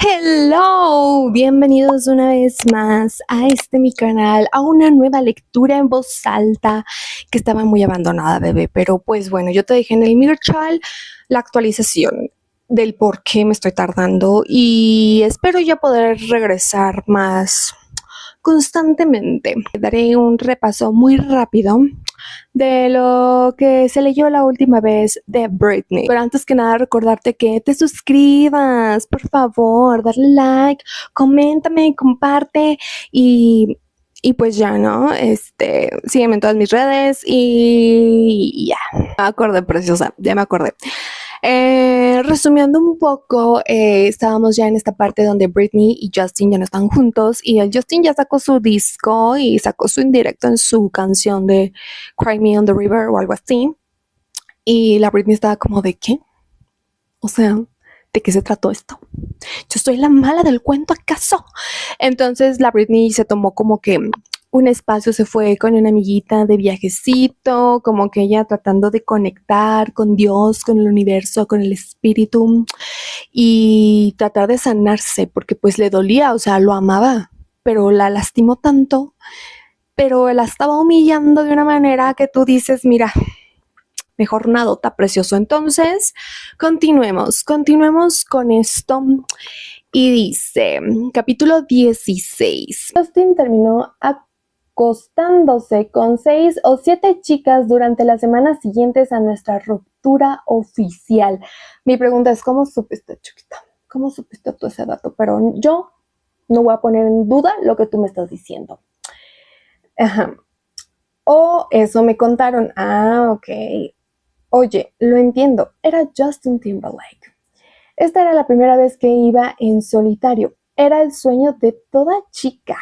Hello, bienvenidos una vez más a mi canal, a una nueva lectura en voz alta que estaba muy abandonada, bebé, pero pues bueno, yo te dejé en el Mirchal la actualización del por qué me estoy tardando y espero ya poder regresar más constantemente. Daré un repaso muy rápido de lo que se leyó la última vez de Britney. Pero antes que nada recordarte que te suscribas, por favor, darle like, coméntame, comparte y pues ya, ¿no? Sígueme en todas mis redes y ya. Me acordé, preciosa, ya me acordé. Resumiendo un poco, estábamos ya en esta parte donde Britney y Justin ya no están juntos y el Justin ya sacó su disco y sacó su indirecto en su canción de Cry Me on the River o algo así. Y la Britney estaba como de ¿qué? O sea, ¿de qué se trató esto? ¿Yo soy la mala del cuento acaso? Entonces la Britney se tomó como que un espacio, se fue con una amiguita de viajecito, como que ella tratando de conectar con Dios, con el universo, con el espíritu y tratar de sanarse, porque pues le dolía, o sea, lo amaba, pero la lastimó tanto, pero la estaba humillando de una manera que tú dices, mira, mejor nadota, precioso. Entonces, continuemos con esto. Y dice, capítulo 16. Justin terminó acostándose con 6 o 7 chicas durante las semanas siguientes a nuestra ruptura oficial. Mi pregunta es, ¿cómo supiste, chiquita? ¿Cómo supiste tú ese dato? Pero yo no voy a poner en duda lo que tú me estás diciendo. Ajá. Oh, eso me contaron. Ah, ok. Oye, lo entiendo. Era Justin Timberlake. Esta era la primera vez que iba en solitario. Era el sueño de toda chica.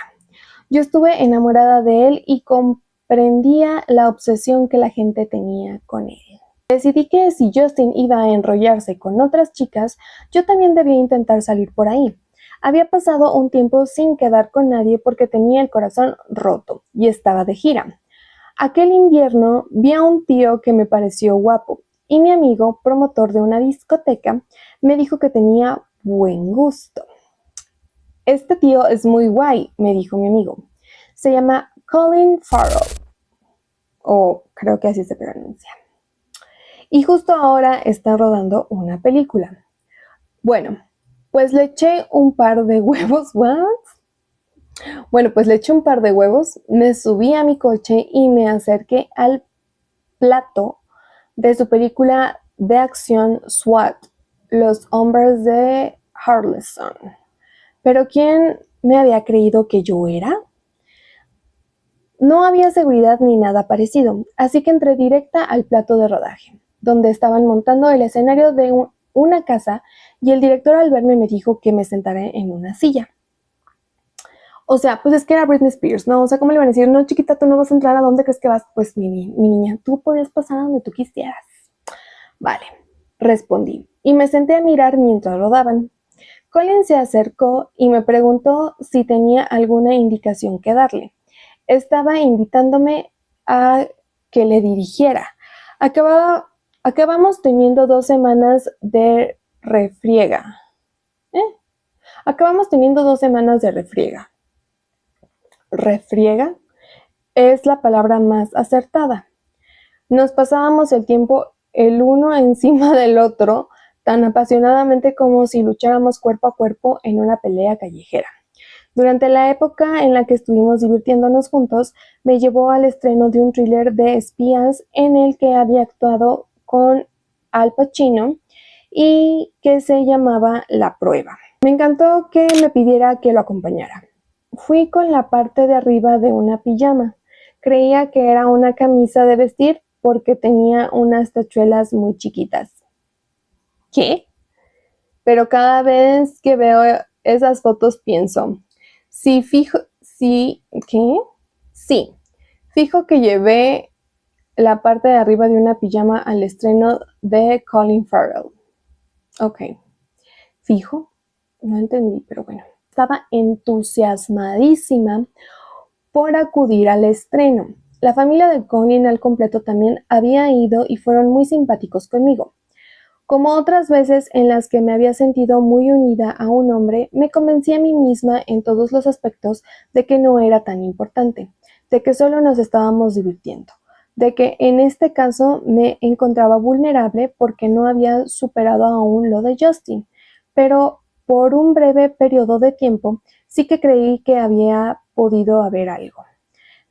Yo estuve enamorada de él y comprendía la obsesión que la gente tenía con él. Decidí que si Justin iba a enrollarse con otras chicas, yo también debía intentar salir por ahí. Había pasado un tiempo sin quedar con nadie porque tenía el corazón roto y estaba de gira. Aquel invierno vi a un tío que me pareció guapo y mi amigo, promotor de una discoteca, me dijo que tenía buen gusto. Este tío es muy guay, me dijo mi amigo. Se llama Colin Farrell, o creo que así se pronuncia. Y justo ahora está rodando una película. Bueno, pues le eché un par de huevos, ¿what? Bueno, pues le eché un par de huevos, me subí a mi coche y me acerqué al plato de su película de acción SWAT, Los Hombres de Harleston. ¿Pero quién me había creído que yo era? No había seguridad ni nada parecido, así que entré directa al plato de rodaje, donde estaban montando el escenario de una casa y el director al verme me dijo que me sentara en una silla. O sea, pues es que era Britney Spears, ¿no? O sea, ¿cómo le iban a decir? No, chiquita, tú no vas a entrar, ¿a dónde crees que vas? Pues mi niña, tú podías pasar a donde tú quisieras. Vale, respondí, y me senté a mirar mientras rodaban. Colin se acercó y me preguntó si tenía alguna indicación que darle. Estaba invitándome a que le dirigiera. Acabamos teniendo 2 semanas de refriega. Acabamos teniendo 2 semanas de refriega. Refriega es la palabra más acertada. Nos pasábamos el tiempo el uno encima del otro tan apasionadamente como si lucháramos cuerpo a cuerpo en una pelea callejera. Durante la época en la que estuvimos divirtiéndonos juntos, me llevó al estreno de un thriller de espías en el que había actuado con Al Pacino y que se llamaba La Prueba. Me encantó que me pidiera que lo acompañara. Fui con la parte de arriba de una pijama. Creía que era una camisa de vestir porque tenía unas tachuelas muy chiquitas. ¿Qué? Pero cada vez que veo esas fotos pienso, ¿qué? Sí, fijo que llevé la parte de arriba de una pijama al estreno de Colin Farrell. Ok, fijo, no entendí, pero bueno. Estaba entusiasmadísima por acudir al estreno. La familia de Colin al completo también había ido y fueron muy simpáticos conmigo. Como otras veces en las que me había sentido muy unida a un hombre, me convencí a mí misma en todos los aspectos de que no era tan importante, de que solo nos estábamos divirtiendo, de que en este caso me encontraba vulnerable porque no había superado aún lo de Justin, pero por un breve periodo de tiempo sí que creí que había podido haber algo.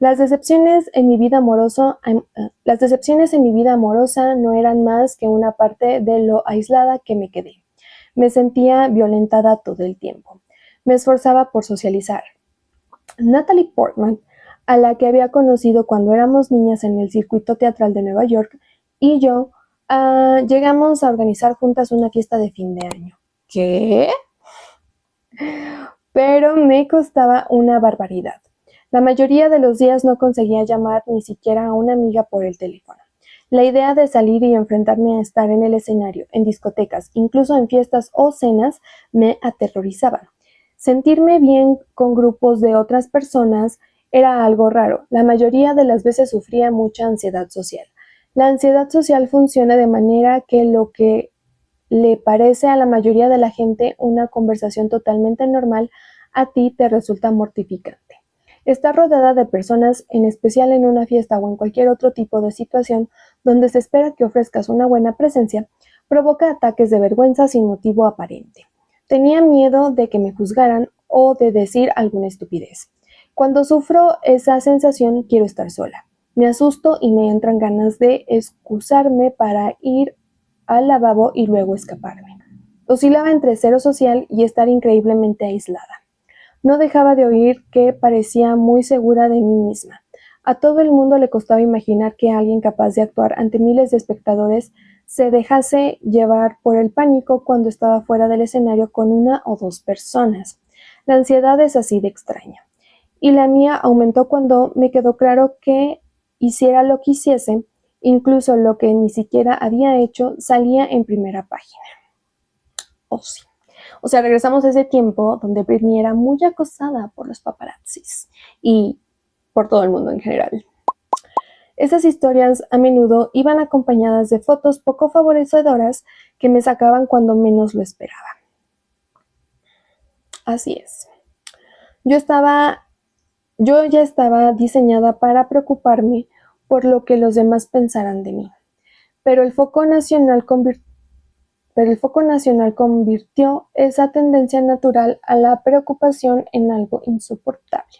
Las decepciones en mi vida amorosa no eran más que una parte de lo aislada que me quedé. Me sentía violentada todo el tiempo. Me esforzaba por socializar. Natalie Portman, a la que había conocido cuando éramos niñas en el circuito teatral de Nueva York, y yo llegamos a organizar juntas una fiesta de fin de año. ¿Qué? Pero me costaba una barbaridad. La mayoría de los días no conseguía llamar ni siquiera a una amiga por el teléfono. La idea de salir y enfrentarme a estar en el escenario, en discotecas, incluso en fiestas o cenas, me aterrorizaba. Sentirme bien con grupos de otras personas era algo raro. La mayoría de las veces sufría mucha ansiedad social. La ansiedad social funciona de manera que lo que le parece a la mayoría de la gente una conversación totalmente normal, a ti te resulta mortificante. Estar rodeada de personas, en especial en una fiesta o en cualquier otro tipo de situación donde se espera que ofrezcas una buena presencia, provoca ataques de vergüenza sin motivo aparente. Tenía miedo de que me juzgaran o de decir alguna estupidez. Cuando sufro esa sensación, quiero estar sola. Me asusto y me entran ganas de excusarme para ir al lavabo y luego escaparme. Oscilaba entre cero social y estar increíblemente aislada. No dejaba de oír que parecía muy segura de mí misma. A todo el mundo le costaba imaginar que alguien capaz de actuar ante miles de espectadores se dejase llevar por el pánico cuando estaba fuera del escenario con una o dos personas. La ansiedad es así de extraña. Y la mía aumentó cuando me quedó claro que hiciera lo que hiciese, incluso lo que ni siquiera había hecho, salía en primera página. Oh, sí. O sea, regresamos a ese tiempo donde Britney era muy acosada por los paparazzis y por todo el mundo en general. Esas historias a menudo iban acompañadas de fotos poco favorecedoras que me sacaban cuando menos lo esperaba. Así es. Yo ya estaba diseñada para preocuparme por lo que los demás pensaran de mí. Pero el foco nacional convirtió esa tendencia natural a la preocupación en algo insoportable.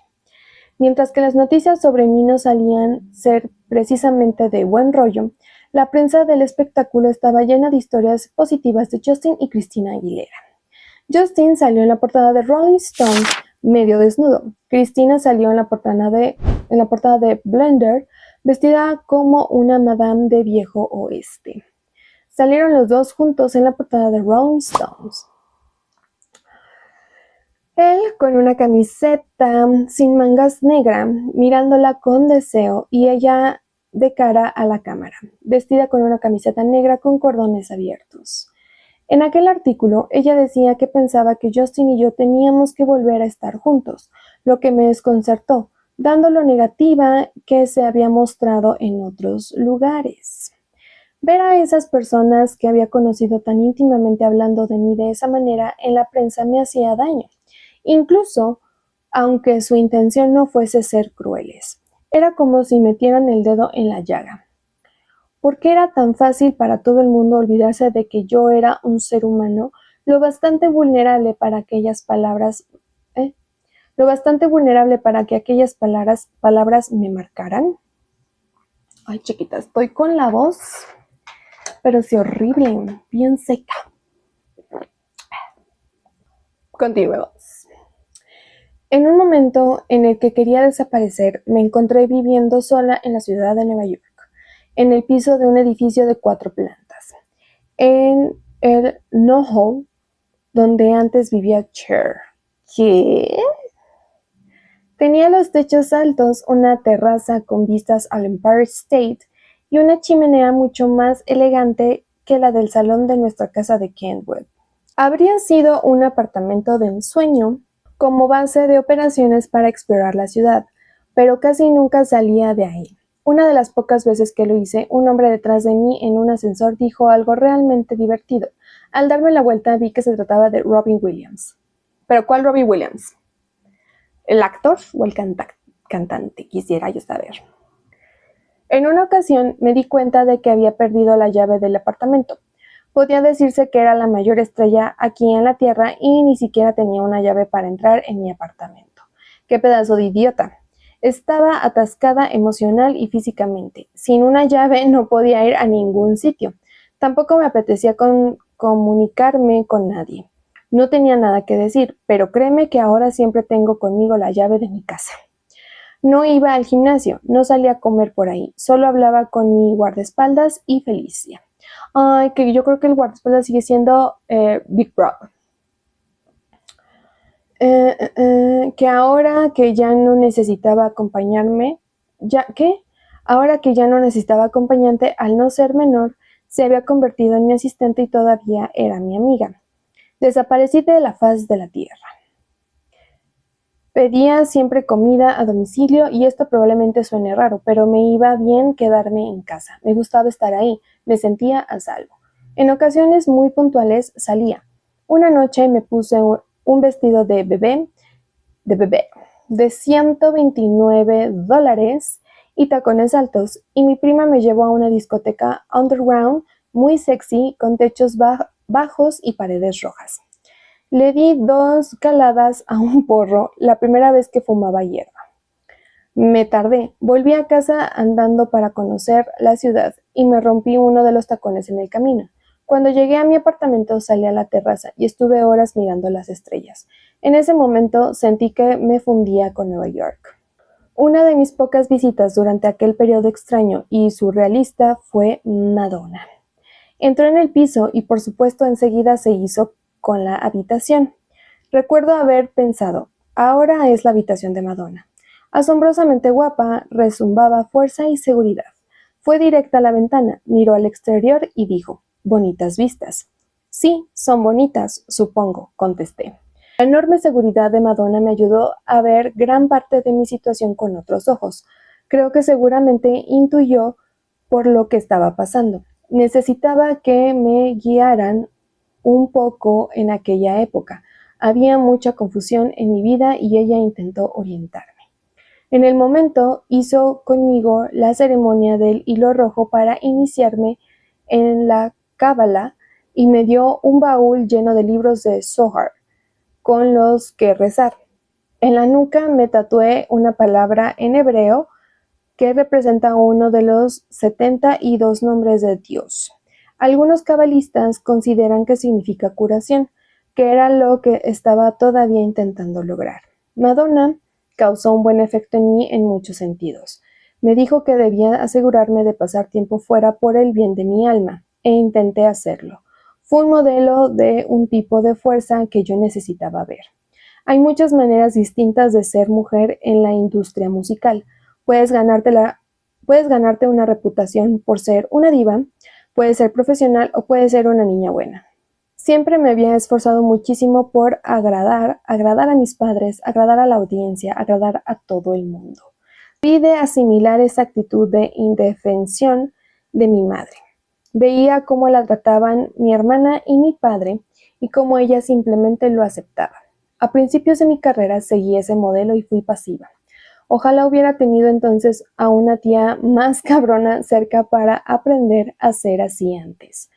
Mientras que las noticias sobre mí no salían ser precisamente de buen rollo, la prensa del espectáculo estaba llena de historias positivas de Justin y Christina Aguilera. Justin salió en la portada de Rolling Stone medio desnudo. Christina salió en la portada de Blender vestida como una madame de viejo oeste. Salieron los dos juntos en la portada de Rolling Stones. Él con una camiseta sin mangas negra, mirándola con deseo, y ella de cara a la cámara, vestida con una camiseta negra con cordones abiertos. En aquel artículo, ella decía que pensaba que Justin y yo teníamos que volver a estar juntos, lo que me desconcertó, dando lo negativa que se había mostrado en otros lugares. Ver a esas personas que había conocido tan íntimamente hablando de mí de esa manera en la prensa me hacía daño, incluso aunque su intención no fuese ser crueles. Era como si metieran el dedo en la llaga. ¿Por qué era tan fácil para todo el mundo olvidarse de que yo era un ser humano lo bastante vulnerable para que aquellas palabras me marcaran? Ay, chiquita, estoy con la voz, pero sí horrible, bien seca. Continuemos. En un momento en el que quería desaparecer, me encontré viviendo sola en la ciudad de Nueva York, en el piso de un edificio de 4 plantas, en el NoHo, donde antes vivía Cher. ¿Qué? Tenía los techos altos, una terraza con vistas al Empire State y una chimenea mucho más elegante que la del salón de nuestra casa de Kentwood. Habría sido un apartamento de ensueño como base de operaciones para explorar la ciudad, pero casi nunca salía de ahí. Una de las pocas veces que lo hice, un hombre detrás de mí en un ascensor dijo algo realmente divertido. Al darme la vuelta vi que se trataba de Robin Williams. ¿Pero cuál Robin Williams? ¿El actor o el cantante? Quisiera yo saber. En una ocasión me di cuenta de que había perdido la llave del apartamento. Podía decirse que era la mayor estrella aquí en la Tierra y ni siquiera tenía una llave para entrar en mi apartamento. ¡Qué pedazo de idiota! Estaba atascada emocional y físicamente. Sin una llave no podía ir a ningún sitio. Tampoco me apetecía comunicarme con nadie. No tenía nada que decir, pero créeme que ahora siempre tengo conmigo la llave de mi casa. No iba al gimnasio, no salía a comer por ahí, solo hablaba con mi guardaespaldas y Felicia. Ay, que yo creo que el guardaespaldas sigue siendo Big Brother. Que ahora que ya no necesitaba acompañarme, ahora que ya no necesitaba acompañante, al no ser menor, se había convertido en mi asistente y todavía era mi amiga. Desaparecí de la faz de la tierra. Pedía siempre comida a domicilio y esto probablemente suene raro, pero me iba bien quedarme en casa. Me gustaba estar ahí, me sentía a salvo. En ocasiones muy puntuales salía. Una noche me puse un vestido de bebé de $129 y tacones altos, y mi prima me llevó a una discoteca underground muy sexy con techos bajos y paredes rojas. Le di 2 caladas a un porro la primera vez que fumaba hierba. Me tardé, volví a casa andando para conocer la ciudad y me rompí uno de los tacones en el camino. Cuando llegué a mi apartamento salí a la terraza y estuve horas mirando las estrellas. En ese momento sentí que me fundía con Nueva York. Una de mis pocas visitas durante aquel periodo extraño y surrealista fue Madonna. Entró en el piso y por supuesto enseguida se hizo con la habitación. Recuerdo haber pensado, ahora es la habitación de Madonna. Asombrosamente guapa, rezumbaba fuerza y seguridad. Fue directa a la ventana, miró al exterior y dijo, bonitas vistas. Sí, son bonitas, supongo, contesté. La enorme seguridad de Madonna me ayudó a ver gran parte de mi situación con otros ojos. Creo que seguramente intuyó por lo que estaba pasando. Necesitaba que me guiaran un poco en aquella época. Había mucha confusión en mi vida y ella intentó orientarme. En el momento hizo conmigo la ceremonia del hilo rojo para iniciarme en la cábala y me dio un baúl lleno de libros de Zohar con los que rezar. En la nuca me tatué una palabra en hebreo que representa uno de los 72 nombres de Dios. Algunos cabalistas consideran que significa curación, que era lo que estaba todavía intentando lograr. Madonna causó un buen efecto en mí en muchos sentidos. Me dijo que debía asegurarme de pasar tiempo fuera por el bien de mi alma, e intenté hacerlo. Fue un modelo de un tipo de fuerza que yo necesitaba ver. Hay muchas maneras distintas de ser mujer en la industria musical. Puedes ganarte una reputación por ser una diva, puedes ser profesional o puedes ser una niña buena. Siempre me había esforzado muchísimo por agradar a mis padres, agradar a la audiencia, agradar a todo el mundo. Debí de asimilar esa actitud de indefensión de mi madre. Veía cómo la trataban mi hermana y mi padre y cómo ella simplemente lo aceptaba. A principios de mi carrera seguí ese modelo y fui pasiva. Ojalá hubiera tenido entonces a una tía más cabrona cerca para aprender a ser así antes.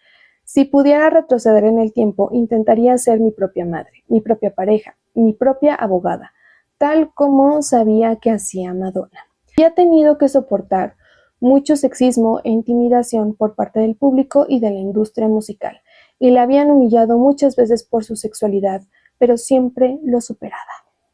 Si pudiera retroceder en el tiempo, intentaría ser mi propia madre, mi propia pareja, mi propia abogada, tal como sabía que hacía Madonna. Había tenido que soportar mucho sexismo e intimidación por parte del público y de la industria musical, y la habían humillado muchas veces por su sexualidad, pero siempre lo superaba.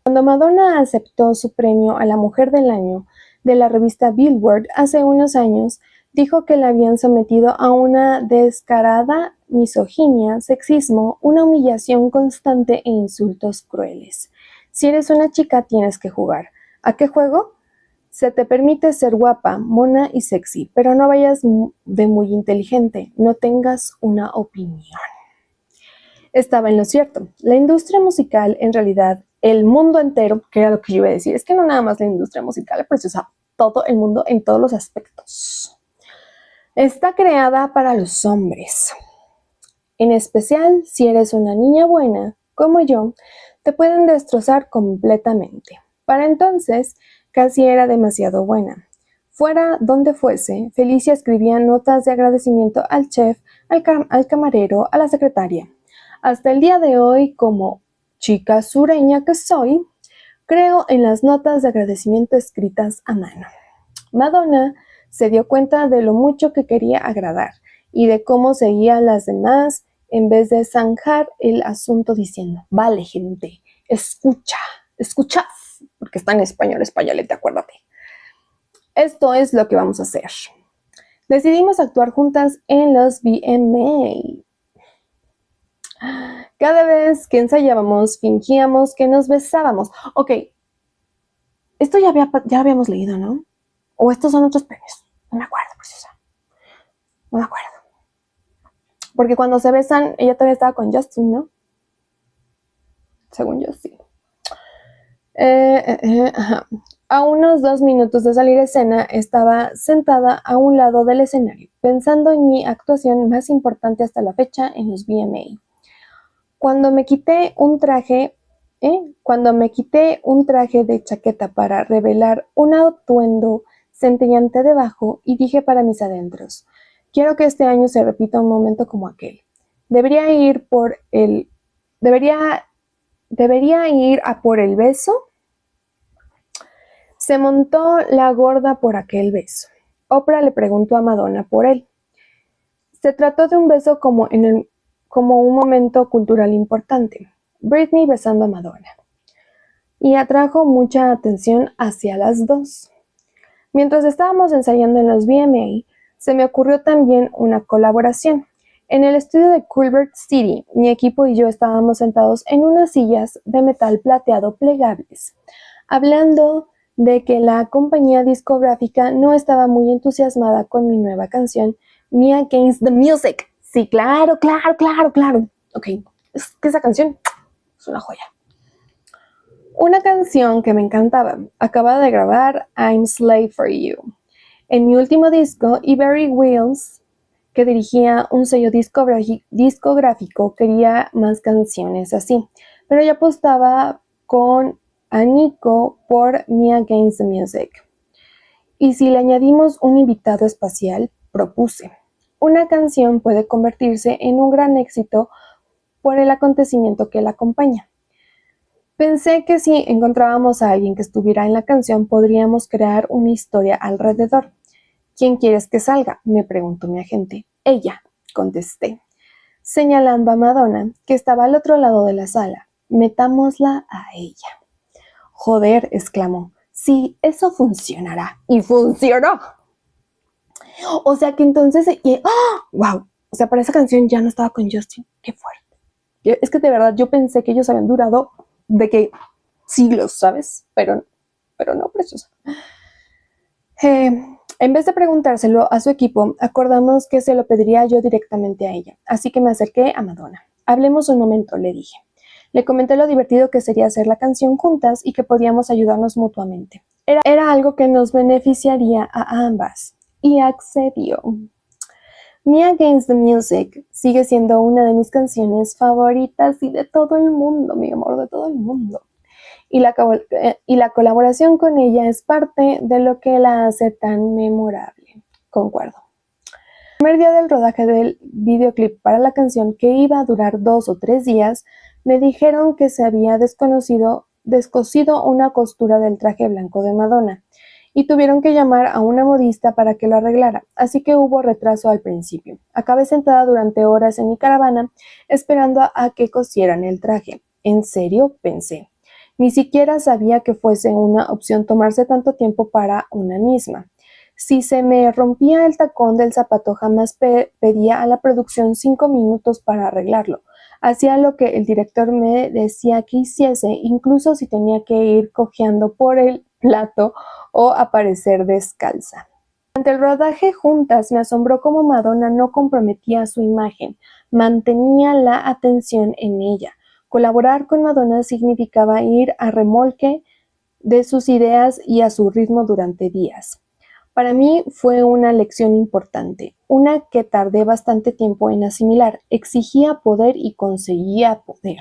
Cuando Madonna aceptó su premio a la Mujer del Año de la revista Billboard hace unos años, dijo que la habían sometido a una descarada misoginia, sexismo, una humillación constante e insultos crueles. Si eres una chica, tienes que jugar. ¿A qué juego? Se te permite ser guapa, mona y sexy, pero no vayas de muy inteligente, no tengas una opinión. Estaba en lo cierto. La industria musical, en realidad, el mundo entero, que era lo que yo iba a decir, es que no nada más la industria musical, pero todo el mundo en todos los aspectos. Está creada para los hombres. En especial, si eres una niña buena, como yo, te pueden destrozar completamente. Para entonces, casi era demasiado buena. Fuera donde fuese, Felicia escribía notas de agradecimiento al chef, al camarero, a la secretaria. Hasta el día de hoy, como chica sureña que soy, creo en las notas de agradecimiento escritas a mano. Madonna se dio cuenta de lo mucho que quería agradar y de cómo seguía a las demás en vez de zanjar el asunto diciendo, vale gente, escuchad, porque está en español, españolete, acuérdate. Esto es lo que vamos a hacer. Decidimos actuar juntas en los VMA. Cada vez que ensayábamos, fingíamos que nos besábamos. Ok, esto ya lo habíamos leído, ¿no? O estos son otros premios. No me acuerdo, preciosa. No me acuerdo. Porque cuando se besan, ella todavía estaba con Justin, ¿no? Según yo, sí. Ajá. A unos 2 minutos de salir a escena, estaba sentada a un lado del escenario, pensando en mi actuación más importante hasta la fecha en los VMA. Cuando me quité un traje de chaqueta para revelar un atuendo centellante debajo y dije para mis adentros, quiero que este año se repita un momento como aquel. Debería ir a por el beso. Se montó la gorda por aquel beso. Oprah le preguntó a Madonna por él. Se trató de un beso como un momento cultural importante. Britney besando a Madonna. Y atrajo mucha atención hacia las dos. Mientras estábamos ensayando en los VMA, se me ocurrió también una colaboración. En el estudio de Culver City, mi equipo y yo estábamos sentados en unas sillas de metal plateado plegables, hablando de que la compañía discográfica no estaba muy entusiasmada con mi nueva canción, Me Against the Music. Sí, claro. Ok, es que esa canción es una joya. Una canción que me encantaba. Acababa de grabar I'm Slave for You. En mi último disco, y Barry Wills, que dirigía un sello discográfico, quería más canciones así, pero yo apostaba con Nico por Me Against the Music. Y si le añadimos un invitado especial, propuse. Una canción puede convertirse en un gran éxito por el acontecimiento que la acompaña. Pensé que si encontrábamos a alguien que estuviera en la canción, podríamos crear una historia alrededor. ¿Quién quieres que salga?, me preguntó mi agente. Ella, contesté, señalando a Madonna, que estaba al otro lado de la sala. Metámosla a ella. Joder, exclamó. Sí, eso funcionará. Y funcionó. O sea que entonces... ¡Wow! O sea, para esa canción ya no estaba con Justin. Qué fuerte. Es que de verdad yo pensé que ellos habían durado de que siglos, ¿sabes? Pero no, preciosa. En vez de preguntárselo a su equipo, acordamos que se lo pediría yo directamente a ella. Así que me acerqué a Madonna. Hablemos un momento, le dije. Le comenté lo divertido que sería hacer la canción juntas y que podíamos ayudarnos mutuamente. Era algo que nos beneficiaría a ambas. Y accedió. Me Against the Music sigue siendo una de mis canciones favoritas y de todo el mundo, mi amor, de todo el mundo. Y la colaboración con ella es parte de lo que la hace tan memorable. Concuerdo. El primer día del rodaje del videoclip para la canción, que iba a durar 2 o 3 días, me dijeron que se había descosido una costura del traje blanco de Madonna y tuvieron que llamar a una modista para que lo arreglara, así que hubo retraso al principio. Acabé sentada durante horas en mi caravana esperando a que cosieran el traje. ¿En serio?, pensé. Ni siquiera sabía que fuese una opción tomarse tanto tiempo para una misma. Si se me rompía el tacón del zapato, jamás pedía a la producción 5 minutos para arreglarlo. Hacía lo que el director me decía que hiciese, incluso si tenía que ir cojeando por el plato o aparecer descalza. Durante el rodaje juntas me asombró cómo Madonna no comprometía su imagen, mantenía la atención en ella. Colaborar con Madonna significaba ir a remolque de sus ideas y a su ritmo durante días. Para mí fue una lección importante, una que tardé bastante tiempo en asimilar. Exigía poder y conseguía poder.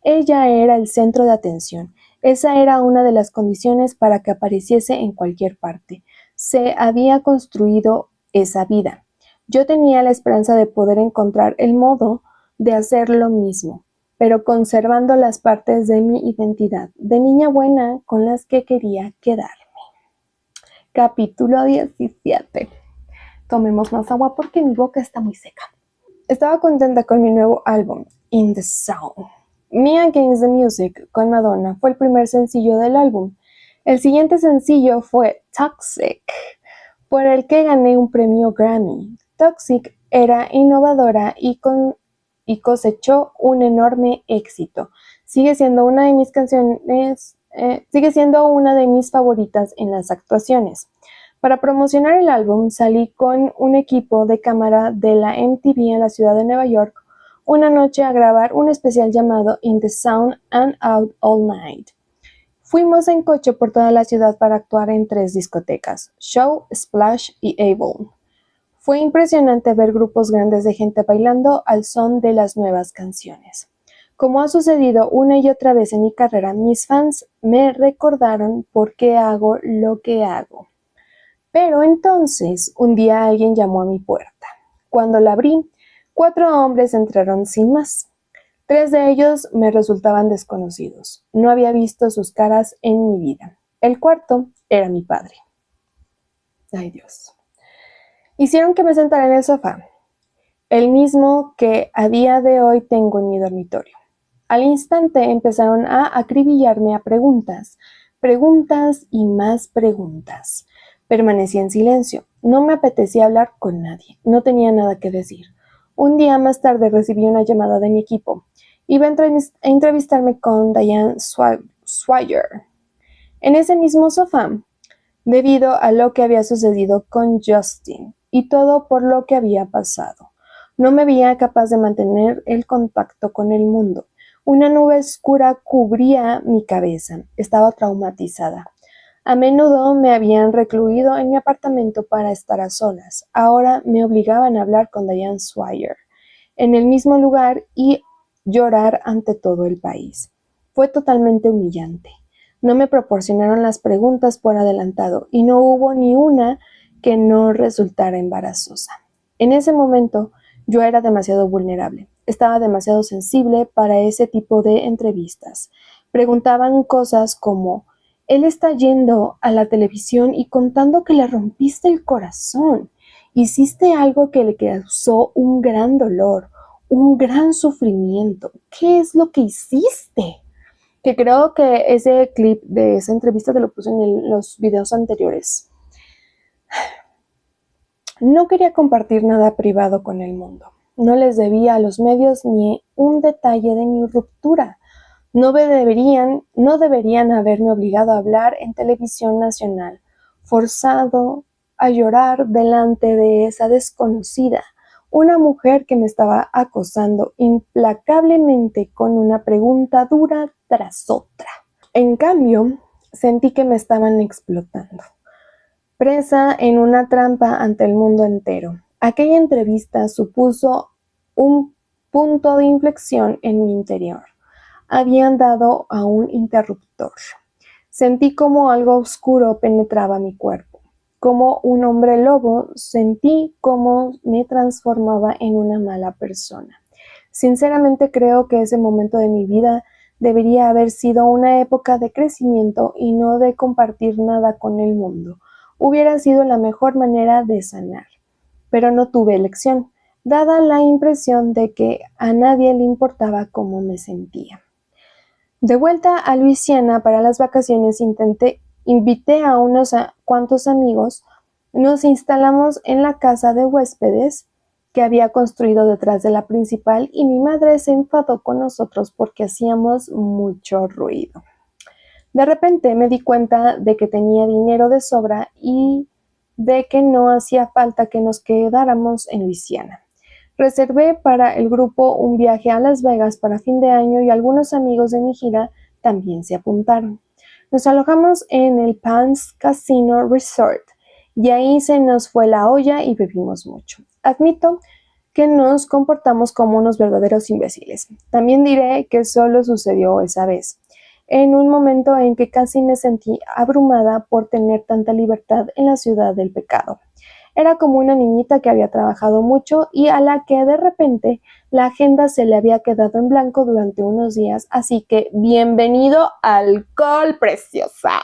Ella era el centro de atención. Esa era una de las condiciones para que apareciese en cualquier parte. Se había construido esa vida. Yo tenía la esperanza de poder encontrar el modo de hacer lo mismo, pero conservando las partes de mi identidad, de niña buena con las que quería quedarme. Capítulo 17. Tomemos más agua porque mi boca está muy seca. Estaba contenta con mi nuevo álbum, In the Sound. Me Against the Music con Madonna fue el primer sencillo del álbum. El siguiente sencillo fue Toxic, por el que gané un premio Grammy. Toxic era innovadora y cosechó un enorme éxito. Sigue siendo una de mis canciones, sigue siendo una de mis favoritas en las actuaciones. Para promocionar el álbum salí con un equipo de cámara de la MTV en la ciudad de Nueva York una noche a grabar un especial llamado In the Sound and Out All Night. Fuimos en coche por toda la ciudad para actuar en 3 discotecas, Show, Splash y Avon. Fue impresionante ver grupos grandes de gente bailando al son de las nuevas canciones. Como ha sucedido una y otra vez en mi carrera, mis fans me recordaron por qué hago lo que hago. Pero entonces, un día alguien llamó a mi puerta. Cuando la abrí, 4 hombres entraron sin más. 3 de ellos me resultaban desconocidos. No había visto sus caras en mi vida. El cuarto era mi padre. Ay, Dios. Hicieron que me sentara en el sofá, el mismo que a día de hoy tengo en mi dormitorio. Al instante empezaron a acribillarme a preguntas y más preguntas. Permanecí en silencio. No me apetecía hablar con nadie. No tenía nada que decir. Un día más tarde recibí una llamada de mi equipo. Iba a entrevistarme con Diane Swire en ese mismo sofá, debido a lo que había sucedido con Justin y todo por lo que había pasado. No me veía capaz de mantener el contacto con el mundo. Una nube oscura cubría mi cabeza. Estaba traumatizada. A menudo me habían recluido en mi apartamento para estar a solas. Ahora me obligaban a hablar con Diane Swire en el mismo lugar y llorar ante todo el país. Fue totalmente humillante. No me proporcionaron las preguntas por adelantado y no hubo ni una que no resultara embarazosa. En ese momento yo era demasiado vulnerable. Estaba demasiado sensible para ese tipo de entrevistas. Preguntaban cosas como: él está yendo a la televisión y contando que le rompiste el corazón. Hiciste algo que le causó un gran dolor, un gran sufrimiento. ¿Qué es lo que hiciste? Que creo que ese clip de esa entrevista te lo puse en los videos anteriores. No quería compartir nada privado con el mundo. No les debía a los medios ni un detalle de mi ruptura. No deberían haberme obligado a hablar en televisión nacional, forzado a llorar delante de esa desconocida, una mujer que me estaba acosando implacablemente con una pregunta dura tras otra. En cambio, sentí que me estaban explotando, presa en una trampa ante el mundo entero. Aquella entrevista supuso un punto de inflexión en mi interior. Habían dado a un interruptor. Sentí como algo oscuro penetraba mi cuerpo. Como un hombre lobo, sentí cómo me transformaba en una mala persona. Sinceramente creo que ese momento de mi vida debería haber sido una época de crecimiento y no de compartir nada con el mundo. Hubiera sido la mejor manera de sanar. Pero no tuve elección, dada la impresión de que a nadie le importaba cómo me sentía. De vuelta a Luisiana para las vacaciones invité a unos cuantos amigos, nos instalamos en la casa de huéspedes que había construido detrás de la principal y mi madre se enfadó con nosotros porque hacíamos mucho ruido. De repente me di cuenta de que tenía dinero de sobra y de que no hacía falta que nos quedáramos en Luisiana. Reservé para el grupo un viaje a Las Vegas para fin de año y algunos amigos de mi gira también se apuntaron. Nos alojamos en el Palms Casino Resort y ahí se nos fue la olla y bebimos mucho. Admito que nos comportamos como unos verdaderos imbéciles. También diré que solo sucedió esa vez, en un momento en que casi me sentí abrumada por tener tanta libertad en la ciudad del pecado. Era como una niñita que había trabajado mucho y a la que de repente la agenda se le había quedado en blanco durante unos días, así que bienvenido alcohol, preciosa.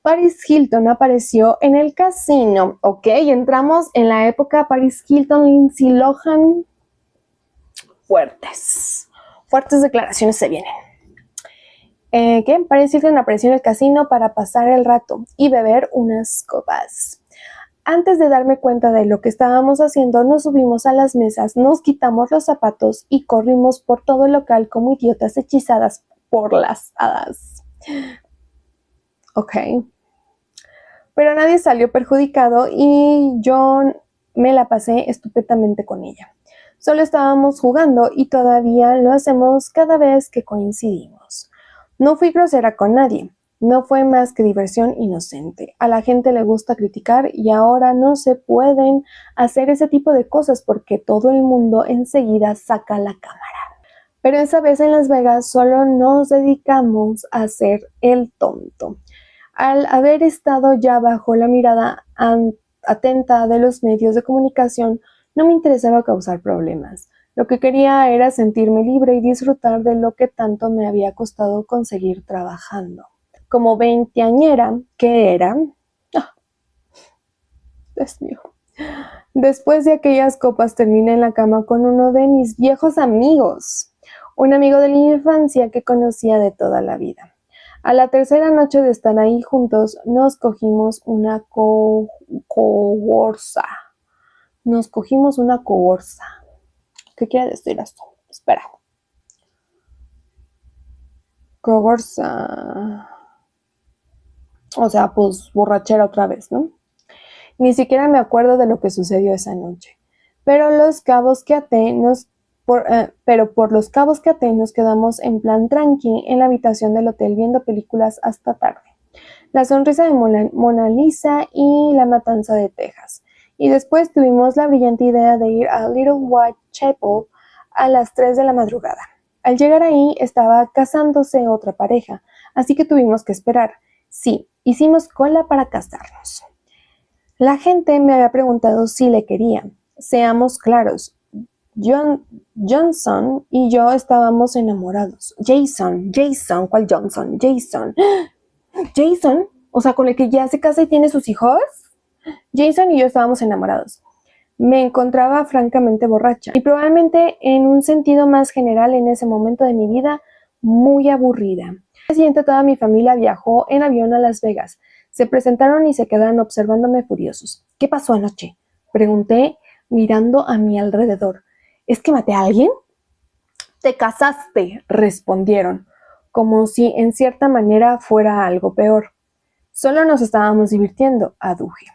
Paris Hilton apareció en el casino, ¿ok? Entramos en la época Paris Hilton, Lindsay Lohan. Fuertes declaraciones se vienen. ¿Qué? Paris Hilton apareció en el casino para pasar el rato y beber unas copas. Antes de darme cuenta de lo que estábamos haciendo, nos subimos a las mesas, nos quitamos los zapatos y corrimos por todo el local como idiotas hechizadas por las hadas. Ok. Pero nadie salió perjudicado y yo me la pasé estupendamente con ella. Solo estábamos jugando y todavía lo hacemos cada vez que coincidimos. No fui grosera con nadie. No fue más que diversión inocente. A la gente le gusta criticar y ahora no se pueden hacer ese tipo de cosas porque todo el mundo enseguida saca la cámara. Pero esa vez en Las Vegas solo nos dedicamos a hacer el tonto. Al haber estado ya bajo la mirada atenta de los medios de comunicación, no me interesaba causar problemas. Lo que quería era sentirme libre y disfrutar de lo que tanto me había costado conseguir trabajando. Como veinteañera que era, Dios mío, después de aquellas copas terminé en la cama con uno de mis viejos amigos, un amigo de la infancia que conocía de toda la vida. A la tercera noche de estar ahí juntos, nos cogimos una cohorza. ¿Qué quiere decir esto? Espera. Cohorza. O sea, pues borrachera otra vez, ¿no? Ni siquiera me acuerdo de lo que sucedió esa noche. Pero por los cabos que até nos quedamos en plan tranqui en la habitación del hotel viendo películas hasta tarde. La sonrisa de Mona Lisa y La Matanza de Texas. Y después tuvimos la brillante idea de ir a Little White Chapel a las 3 de la madrugada. Al llegar ahí estaba casándose otra pareja, así que tuvimos que esperar. Sí, hicimos cola para casarnos. La gente me había preguntado si le quería. Seamos claros, Johnson y yo estábamos enamorados. Jason, ¿cuál Johnson? Jason, o sea, con el que ya se casa y tiene sus hijos. Jason y yo estábamos enamorados. Me encontraba francamente borracha y probablemente en un sentido más general en ese momento de mi vida, muy aburrida. Al día siguiente toda mi familia viajó en avión a Las Vegas. Se presentaron y se quedaron observándome furiosos. ¿Qué pasó anoche?, pregunté mirando a mi alrededor. ¿Es que maté a alguien? Te casaste, respondieron, como si en cierta manera fuera algo peor. Solo nos estábamos divirtiendo, aduje.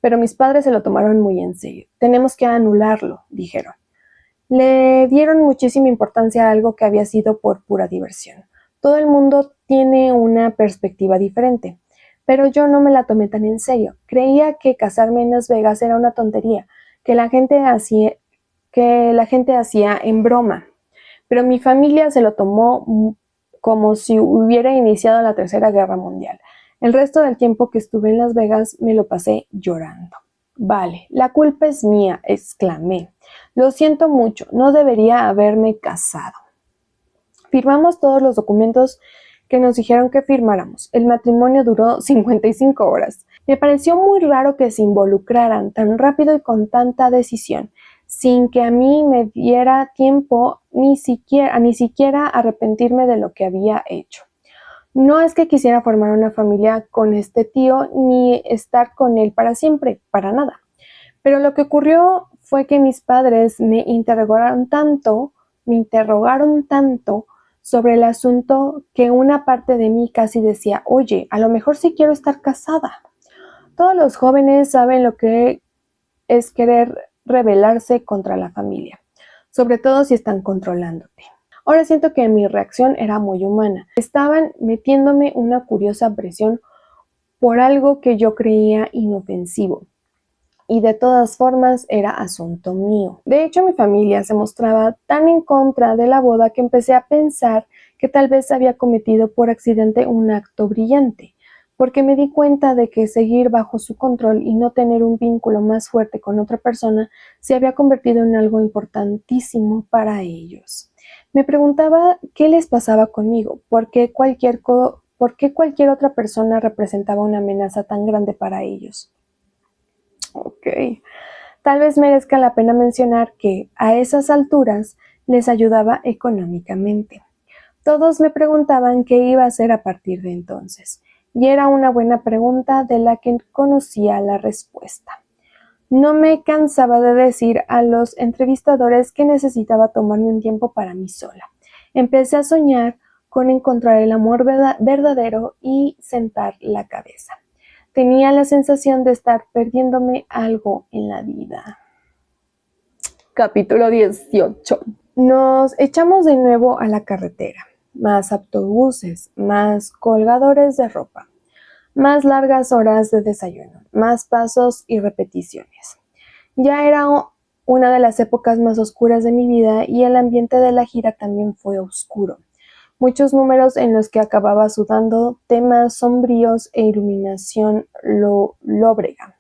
Pero mis padres se lo tomaron muy en serio. Tenemos que anularlo, dijeron. Le dieron muchísima importancia a algo que había sido por pura diversión. Todo el mundo tiene una perspectiva diferente, pero yo no me la tomé tan en serio. Creía que casarme en Las Vegas era una tontería, que la gente hacía en broma. Pero mi familia se lo tomó como si hubiera iniciado la Tercera Guerra Mundial. El resto del tiempo que estuve en Las Vegas me lo pasé llorando. Vale, la culpa es mía, exclamé. Lo siento mucho, no debería haberme casado. Firmamos todos los documentos que nos dijeron que firmáramos. El matrimonio duró 55 horas. Me pareció muy raro que se involucraran tan rápido y con tanta decisión, sin que a mí me diera tiempo ni siquiera arrepentirme de lo que había hecho. No es que quisiera formar una familia con este tío ni estar con él para siempre, para nada. Pero lo que ocurrió fue que mis padres me interrogaron tanto sobre el asunto que una parte de mí casi decía, oye, a lo mejor sí quiero estar casada. Todos los jóvenes saben lo que es querer rebelarse contra la familia, sobre todo si están controlándote. Ahora siento que mi reacción era muy humana. Estaban metiéndome una curiosa presión por algo que yo creía inofensivo. Y de todas formas era asunto mío. De hecho, mi familia se mostraba tan en contra de la boda que empecé a pensar que tal vez había cometido por accidente un acto brillante, porque me di cuenta de que seguir bajo su control y no tener un vínculo más fuerte con otra persona se había convertido en algo importantísimo para ellos. Me preguntaba qué les pasaba conmigo, por qué cualquier otra persona representaba una amenaza tan grande para ellos. Ok. Tal vez merezca la pena mencionar que a esas alturas les ayudaba económicamente. Todos me preguntaban qué iba a hacer a partir de entonces, y era una buena pregunta de la que conocía la respuesta. No me cansaba de decir a los entrevistadores que necesitaba tomarme un tiempo para mí sola. Empecé a soñar con encontrar el amor verdadero y sentar la cabeza. Tenía la sensación de estar perdiéndome algo en la vida. Capítulo 18. Nos echamos de nuevo a la carretera. Más autobuses, más colgadores de ropa, más largas horas de desayuno, más pasos y repeticiones. Ya era una de las épocas más oscuras de mi vida y el ambiente de la gira también fue oscuro. Muchos números en los que acababa sudando, temas sombríos e iluminación lóbrega.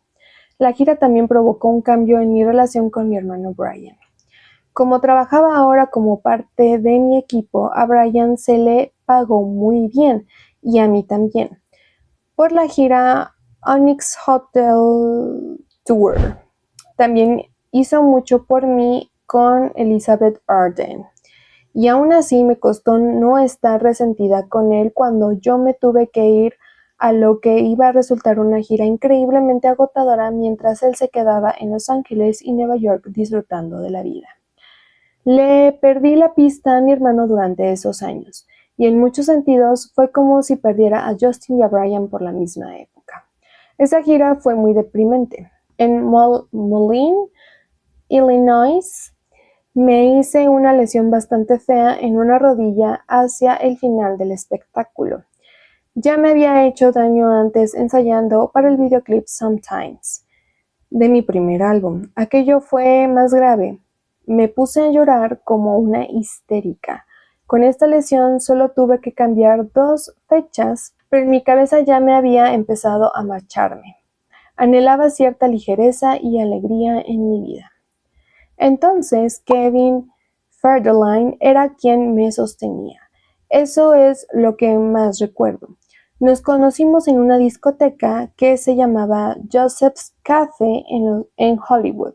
La gira también provocó un cambio en mi relación con mi hermano Brian. Como trabajaba ahora como parte de mi equipo, a Brian se le pagó muy bien y a mí también por la gira Onyx Hotel Tour. También hizo mucho por mí con Elizabeth Arden. Y aún así me costó no estar resentida con él cuando yo me tuve que ir a lo que iba a resultar una gira increíblemente agotadora mientras él se quedaba en Los Ángeles y Nueva York disfrutando de la vida. Le perdí la pista a mi hermano durante esos años, y en muchos sentidos fue como si perdiera a Justin y a Brian por la misma época. Esa gira fue muy deprimente. En Moline, Illinois, me hice una lesión bastante fea en una rodilla hacia el final del espectáculo. Ya me había hecho daño antes ensayando para el videoclip Sometimes de mi primer álbum. Aquello fue más grave. Me puse a llorar como una histérica. Con esta lesión solo tuve que cambiar 2 fechas, pero en mi cabeza ya me había empezado a marcharme. Anhelaba cierta ligereza y alegría en mi vida. Entonces Kevin Federline era quien me sostenía. Eso es lo que más recuerdo. Nos conocimos en una discoteca que se llamaba Joseph's Cafe en Hollywood,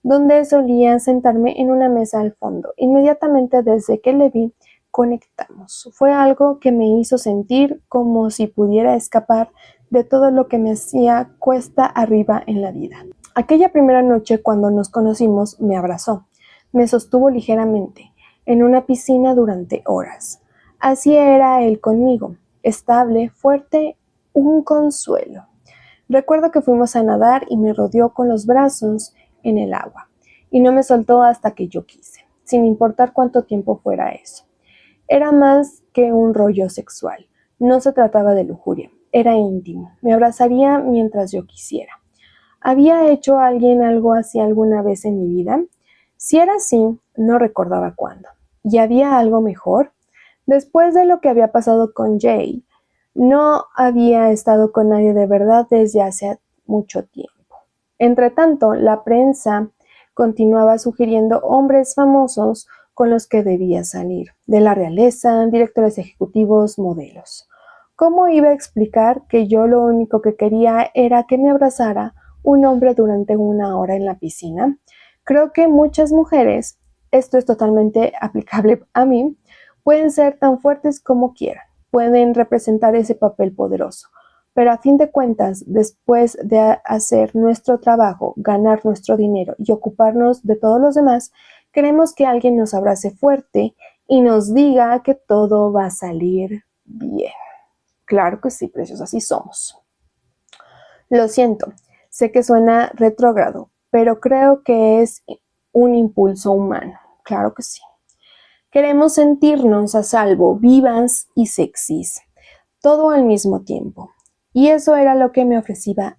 donde solía sentarme en una mesa al fondo. Inmediatamente desde que le vi, conectamos. Fue algo que me hizo sentir como si pudiera escapar de todo lo que me hacía cuesta arriba en la vida. Aquella primera noche cuando nos conocimos me abrazó, me sostuvo ligeramente, en una piscina durante horas. Así era él conmigo, estable, fuerte, un consuelo. Recuerdo que fuimos a nadar y me rodeó con los brazos en el agua, y no me soltó hasta que yo quise, sin importar cuánto tiempo fuera eso. Era más que un rollo sexual, no se trataba de lujuria, era íntimo, me abrazaría mientras yo quisiera. ¿Había hecho alguien algo así alguna vez en mi vida? Si era así, no recordaba cuándo. ¿Y había algo mejor? Después de lo que había pasado con Jay, no había estado con nadie de verdad desde hace mucho tiempo. Entretanto, la prensa continuaba sugiriendo hombres famosos con los que debía salir, de la realeza, directores ejecutivos, modelos. ¿Cómo iba a explicar que yo lo único que quería era que me abrazara un hombre durante una hora en la piscina? Creo que muchas mujeres, esto es totalmente aplicable a mí, pueden ser tan fuertes como quieran, pueden representar ese papel poderoso, pero a fin de cuentas, después de hacer nuestro trabajo, ganar nuestro dinero y ocuparnos de todos los demás, queremos que alguien nos abrace fuerte y nos diga que todo va a salir bien. Claro que sí, precios, así somos. Lo siento, sé que suena retrógrado, pero creo que es un impulso humano. Claro que sí. Queremos sentirnos a salvo, vivas y sexys, todo al mismo tiempo. Y eso era lo que me ofrecía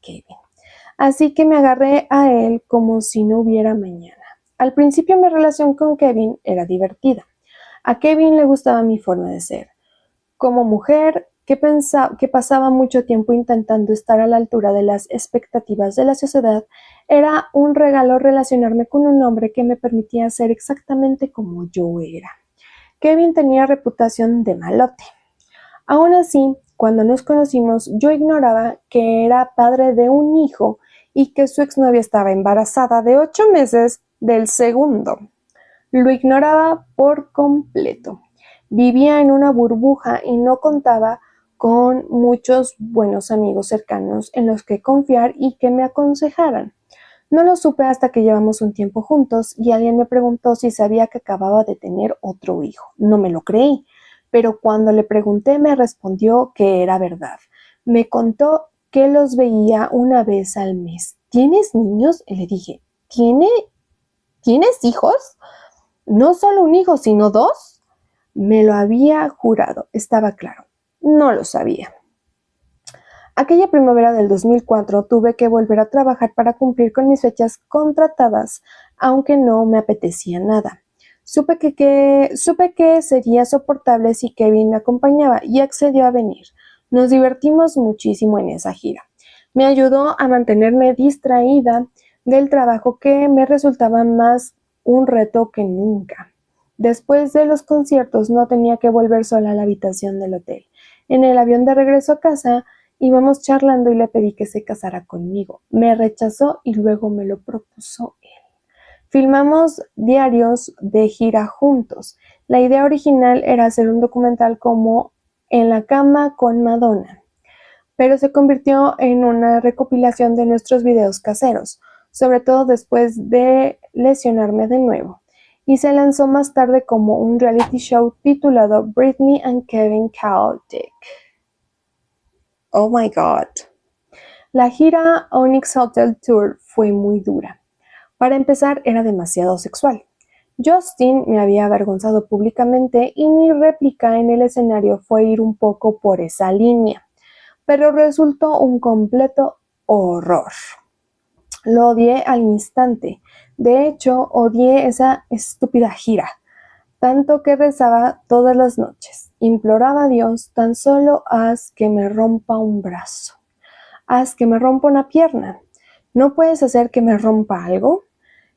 Kevin. Así que me agarré a él como si no hubiera mañana. Al principio mi relación con Kevin era divertida. A Kevin le gustaba mi forma de ser. Como mujer que pasaba mucho tiempo intentando estar a la altura de las expectativas de la sociedad, era un regalo relacionarme con un hombre que me permitía ser exactamente como yo era. Kevin tenía reputación de malote. Aún así, cuando nos conocimos, yo ignoraba que era padre de un hijo y que su exnovia estaba embarazada de 8 meses del segundo. Lo ignoraba por completo. Vivía en una burbuja y no contaba con muchos buenos amigos cercanos en los que confiar y que me aconsejaran. No lo supe hasta que llevamos un tiempo juntos y alguien me preguntó si sabía que acababa de tener otro hijo. No me lo creí, pero cuando le pregunté me respondió que era verdad. Me contó que los veía una vez al mes. ¿Tienes niños? Le dije, ¿Tienes hijos? No solo un hijo, sino 2. Me lo había jurado, estaba claro. No lo sabía. Aquella primavera del 2004 tuve que volver a trabajar para cumplir con mis fechas contratadas, aunque no me apetecía nada. Supe que sería soportable si Kevin me acompañaba y accedió a venir. Nos divertimos muchísimo en esa gira. Me ayudó a mantenerme distraída del trabajo que me resultaba más un reto que nunca. Después de los conciertos no tenía que volver sola a la habitación del hotel. En el avión de regreso a casa íbamos charlando y le pedí que se casara conmigo. Me rechazó y luego me lo propuso él. Filmamos diarios de gira juntos. La idea original era hacer un documental como En la cama con Madonna, pero se convirtió en una recopilación de nuestros videos caseros, sobre todo después de lesionarme de nuevo, y se lanzó más tarde como un reality show titulado Britney and Kevin Caldick. Oh my God. La gira Onyx Hotel Tour fue muy dura. Para empezar, era demasiado sexual. Justin me había avergonzado públicamente y mi réplica en el escenario fue ir un poco por esa línea, pero resultó un completo horror. Lo odié al instante. De hecho, odié esa estúpida gira, tanto que rezaba todas las noches. Imploraba a Dios, tan solo haz que me rompa un brazo. Haz que me rompa una pierna. ¿No puedes hacer que me rompa algo?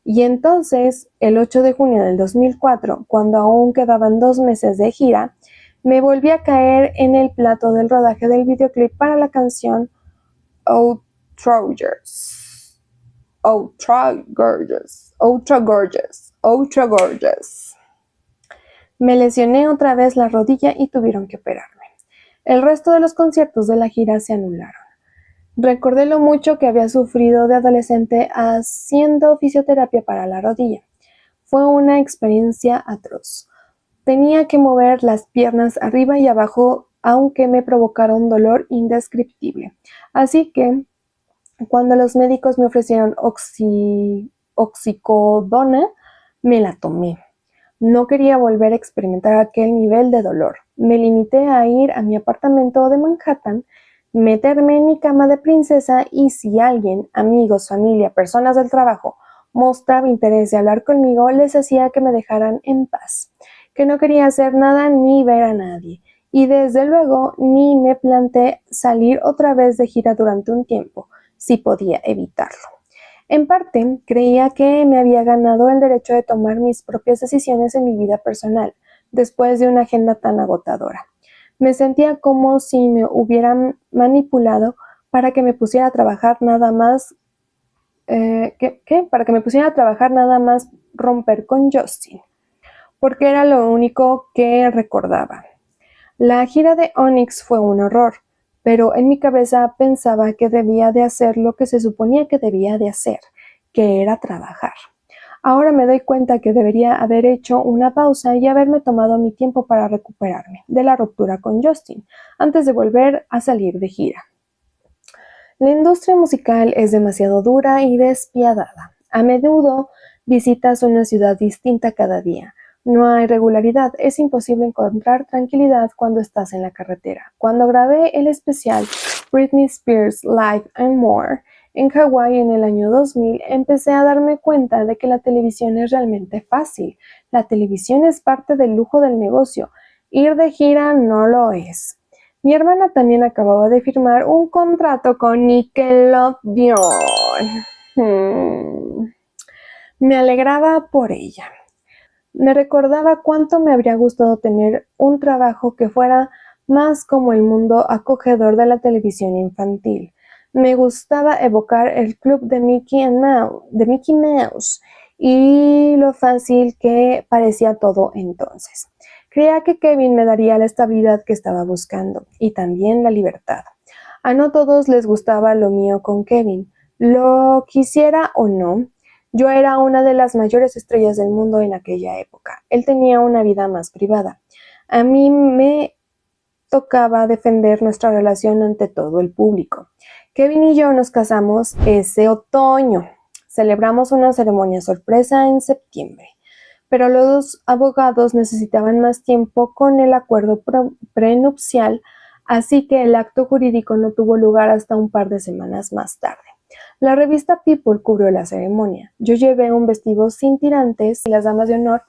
Y entonces, el 8 de junio del 2004, cuando aún quedaban 2 meses de gira, me volví a caer en el plato del rodaje del videoclip para la canción Outrageous. Me lesioné otra vez la rodilla y tuvieron que operarme. El resto de los conciertos de la gira se anularon. Recordé lo mucho que había sufrido de adolescente haciendo fisioterapia para la rodilla. Fue una experiencia atroz. Tenía que mover las piernas arriba y abajo, aunque me provocara un dolor indescriptible. Así que, cuando los médicos me ofrecieron oxicodona, me la tomé. No quería volver a experimentar aquel nivel de dolor. Me limité a ir a mi apartamento de Manhattan, meterme en mi cama de princesa y si alguien, amigos, familia, personas del trabajo, mostraba interés de hablar conmigo, les decía que me dejaran en paz, que no quería hacer nada ni ver a nadie. Y desde luego ni me planteé salir otra vez de gira durante un tiempo, si podía evitarlo. En parte, creía que me había ganado el derecho de tomar mis propias decisiones en mi vida personal, después de una agenda tan agotadora. Me sentía como si me hubieran manipulado para que me pusiera a trabajar nada más, para que me pusiera a trabajar nada más romper con Justin, porque era lo único que recordaba. La gira de Onyx fue un horror, pero en mi cabeza pensaba que debía de hacer lo que se suponía que debía de hacer, que era trabajar. Ahora me doy cuenta que debería haber hecho una pausa y haberme tomado mi tiempo para recuperarme de la ruptura con Justin, antes de volver a salir de gira. La industria musical es demasiado dura y despiadada. A menudo visitas una ciudad distinta cada día. No hay regularidad, es imposible encontrar tranquilidad cuando estás en la carretera. Cuando grabé el especial Britney Spears Live and More en Hawái en el año 2000, empecé a darme cuenta de que la televisión es realmente fácil. La televisión es parte del lujo del negocio. Ir de gira no lo es. Mi hermana también acababa de firmar un contrato con Nickelodeon. Me alegraba por ella. Me recordaba cuánto me habría gustado tener un trabajo que fuera más como el mundo acogedor de la televisión infantil. Me gustaba evocar el club de Mickey Mouse y lo fácil que parecía todo entonces. Creía que Kevin me daría la estabilidad que estaba buscando y también la libertad. A no todos les gustaba lo mío con Kevin, lo quisiera o no. Yo era una de las mayores estrellas del mundo en aquella época. Él tenía una vida más privada. A mí me tocaba defender nuestra relación ante todo el público. Kevin y yo nos casamos ese otoño. Celebramos una ceremonia sorpresa en septiembre, pero los abogados necesitaban más tiempo con el acuerdo prenupcial, así que el acto jurídico no tuvo lugar hasta un par de semanas más tarde. La revista People cubrió la ceremonia. Yo llevé un vestido sin tirantes y las damas de honor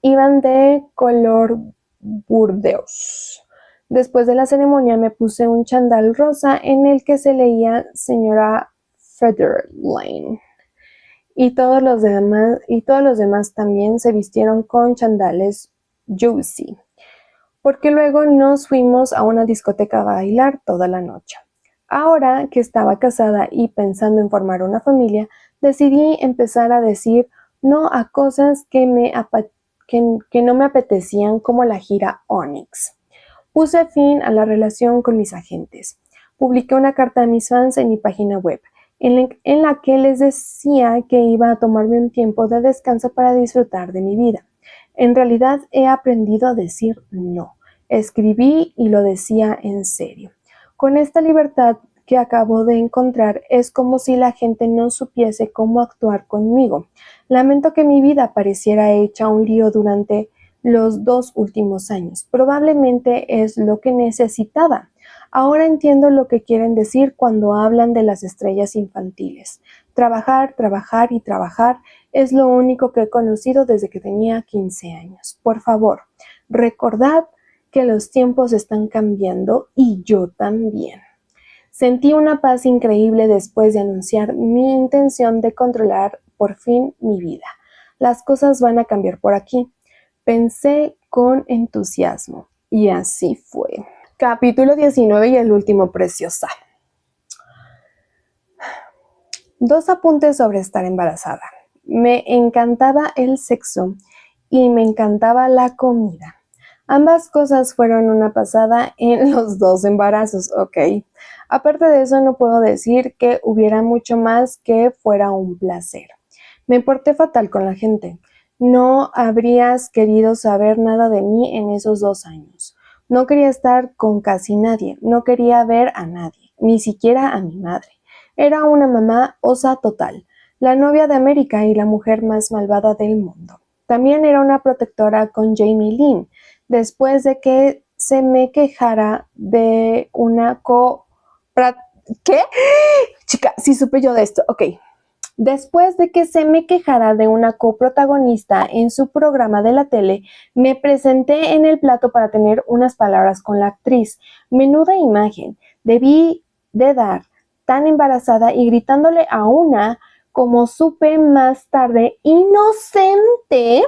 iban de color burdeos. Después de la ceremonia me puse un chandal rosa en el que se leía Señora Federline. Y todos los demás también se vistieron con chandales juicy, porque luego nos fuimos a una discoteca a bailar toda la noche. Ahora que estaba casada y pensando en formar una familia, decidí empezar a decir no a cosas que no me apetecían, como la gira Onyx. Puse fin a la relación con mis agentes. Publiqué una carta a mis fans en mi página web, en la que les decía que iba a tomarme un tiempo de descanso para disfrutar de mi vida. En realidad he aprendido a decir no. Escribí y lo decía en serio. Con esta libertad que acabo de encontrar, es como si la gente no supiese cómo actuar conmigo. Lamento que mi vida pareciera hecha un lío durante los 2 últimos años. Probablemente es lo que necesitaba. Ahora entiendo lo que quieren decir cuando hablan de las estrellas infantiles. Trabajar, trabajar y trabajar es lo único que he conocido desde que tenía 15 años. Por favor, recordad que los tiempos están cambiando y yo también. Sentí una paz increíble después de anunciar mi intención de controlar por fin mi vida. Las cosas van a cambiar por aquí. Pensé con entusiasmo y así fue. Capítulo 19 y el último, preciosa. 2 apuntes sobre estar embarazada. Me encantaba el sexo y me encantaba la comida. Ambas cosas fueron una pasada en los 2 embarazos, ok. Aparte de eso, no puedo decir que hubiera mucho más que fuera un placer. Me porté fatal con la gente. No habrías querido saber nada de mí en esos 2 años. No quería estar con casi nadie, no quería ver a nadie, ni siquiera a mi madre. Era una mamá osa total, la novia de América y la mujer más malvada del mundo. También era una protectora con Jamie Lynn, después de que se me quejara de una ¿Qué? Chica, sí supe yo de esto. Ok. Después de que se me quejara de una coprotagonista en su programa de la tele, me presenté en el plato para tener unas palabras con la actriz. Menuda imagen. Debí de dar tan embarazada y gritándole a una, como supe más tarde, inocente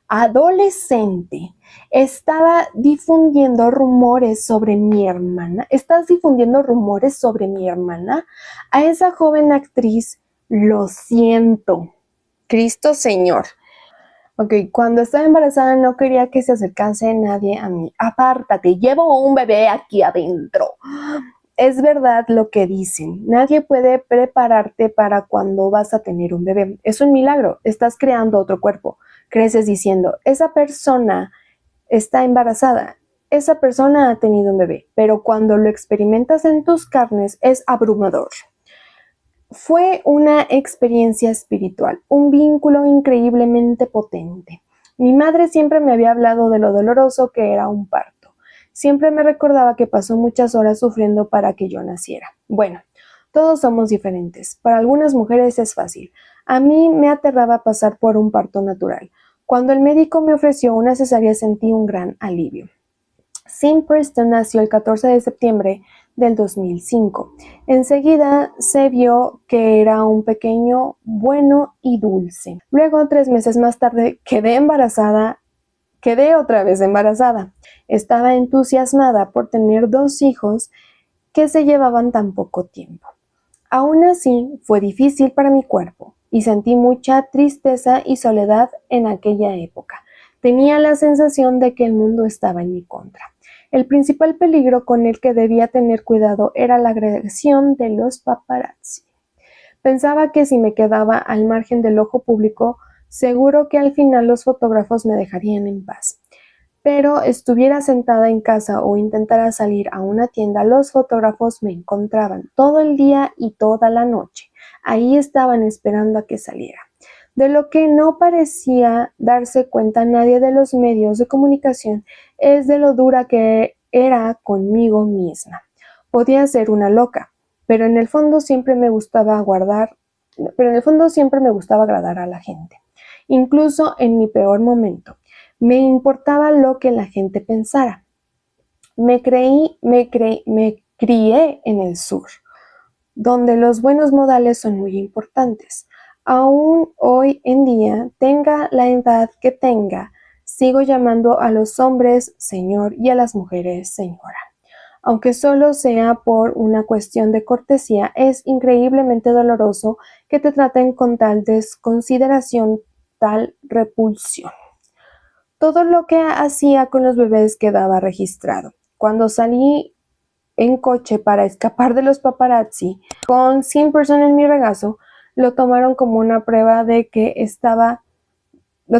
adolescente. Estaba difundiendo rumores sobre mi hermana. ¿Estás difundiendo rumores sobre mi hermana? A esa joven actriz, lo siento. Cristo Señor. Ok, cuando estaba embarazada no quería que se acercase nadie a mí. Apártate, llevo un bebé aquí adentro. Es verdad lo que dicen. Nadie puede prepararte para cuando vas a tener un bebé. Es un milagro. Estás creando otro cuerpo. Creces diciendo, esa persona está embarazada. Esa persona ha tenido un bebé. Pero cuando lo experimentas en tus carnes es abrumador. Fue una experiencia espiritual, un vínculo increíblemente potente. Mi madre siempre me había hablado de lo doloroso que era un parto. Siempre me recordaba que pasó muchas horas sufriendo para que yo naciera. Bueno, todos somos diferentes. Para algunas mujeres es fácil. A mí me aterraba pasar por un parto natural. Cuando el médico me ofreció una cesárea sentí un gran alivio. Sean Preston nació el 14 de septiembre del 2005. Enseguida se vio que era un pequeño bueno y dulce. Luego, 3 meses más tarde, quedé otra vez embarazada. Estaba entusiasmada por tener 2 hijos que se llevaban tan poco tiempo. Aún así, fue difícil para mi cuerpo y sentí mucha tristeza y soledad en aquella época. Tenía la sensación de que el mundo estaba en mi contra. El principal peligro con el que debía tener cuidado era la agresión de los paparazzi. Pensaba que si me quedaba al margen del ojo público, seguro que al final los fotógrafos me dejarían en paz. Pero estuviera sentada en casa o intentara salir a una tienda, los fotógrafos me encontraban todo el día y toda la noche. Ahí estaban esperando a que saliera. De lo que no parecía darse cuenta nadie de los medios de comunicación es de lo dura que era conmigo misma. Podía ser una loca, pero en el fondo siempre me gustaba agradar a la gente. Incluso en mi peor momento, me importaba lo que la gente pensara. Me crié en el sur, donde los buenos modales son muy importantes. Aún hoy en día, tenga la edad que tenga, sigo llamando a los hombres señor y a las mujeres señora. Aunque solo sea por una cuestión de cortesía, es increíblemente doloroso que te traten con tal desconsideración, tal repulsión. Todo lo que hacía con los bebés quedaba registrado. Cuando salí en coche para escapar de los paparazzi, con 100 personas en mi regazo, lo tomaron como una prueba de que no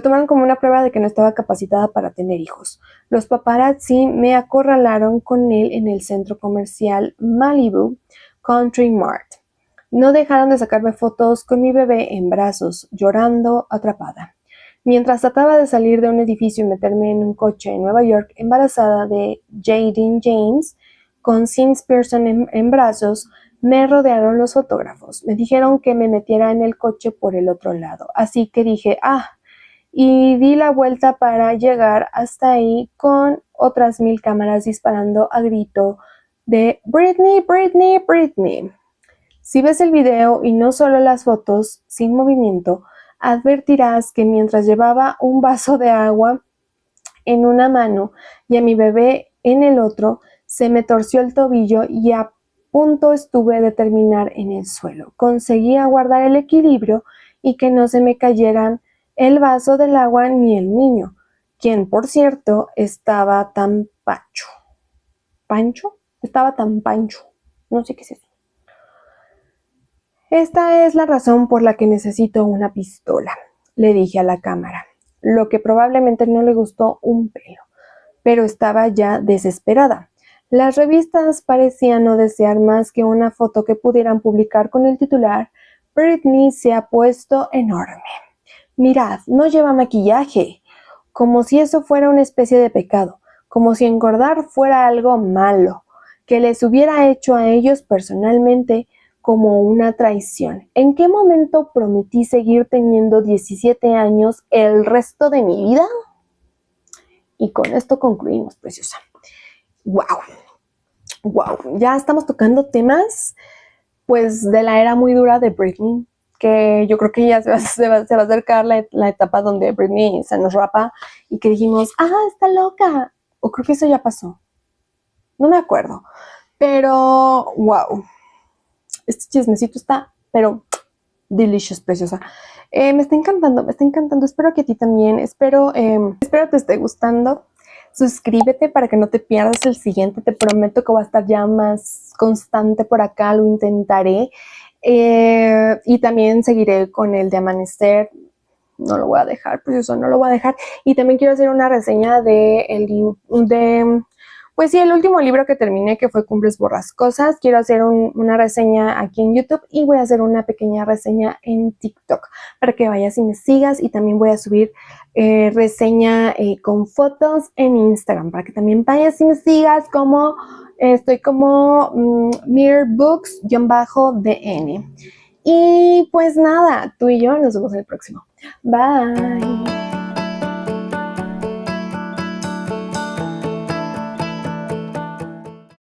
estaba capacitada para tener hijos. Los paparazzi me acorralaron con él en el centro comercial Malibu Country Mart. No dejaron de sacarme fotos con mi bebé en brazos, llorando atrapada. Mientras trataba de salir de un edificio y meterme en un coche en Nueva York, embarazada de Jaden James, con 100 Pearson en brazos, me rodearon los fotógrafos. Me dijeron que me metiera en el coche por el otro lado. Así que dije, y di la vuelta para llegar hasta ahí con otras 1000 cámaras disparando a grito de Britney, Britney, Britney. Si ves el video y no solo las fotos sin movimiento, advertirás que mientras llevaba un vaso de agua en una mano y a mi bebé en el otro, se me torció el tobillo y a punto estuve de terminar en el suelo. Conseguí guardar el equilibrio y que no se me cayeran el vaso del agua ni el niño, quien, por cierto, estaba tan pancho. ¿Pancho? Estaba tan pancho. No sé qué es eso. Esta es la razón por la que necesito una pistola, le dije a la cámara, lo que probablemente no le gustó un pelo, pero estaba ya desesperada. Las revistas parecían no desear más que una foto que pudieran publicar con el titular Britney se ha puesto enorme. Mirad, no lleva maquillaje, como si eso fuera una especie de pecado, como si engordar fuera algo malo, que les hubiera hecho a ellos personalmente como una traición. ¿En qué momento prometí seguir teniendo 17 años el resto de mi vida? Y con esto concluimos, preciosa. ¡Wow! ¡Wow! Ya estamos tocando temas, pues, de la era muy dura de Britney, que yo creo que ya se va a acercar la etapa donde Britney se nos rapa y que dijimos, está loca. O creo que eso ya pasó. No me acuerdo. Pero, wow. Este chismecito está, pero delicious, preciosa. Me está encantando. Espero que a ti también. Espero te esté gustando. Suscríbete para que no te pierdas el siguiente. Te prometo que va a estar ya más constante por acá. Lo intentaré. Y también seguiré con el de Amanecer. No lo voy a dejar, precioso, no lo voy a dejar. Y también quiero hacer una reseña pues sí, el último libro que terminé, que fue Cumbres Borrascosas, quiero hacer una reseña aquí en YouTube y voy a hacer una pequeña reseña en TikTok para que vayas y me sigas, y también voy a subir reseña con fotos en Instagram para que también vayas y me sigas, como estoy como mirbooks_dn. Y pues nada, tú y yo nos vemos en el próximo. Bye.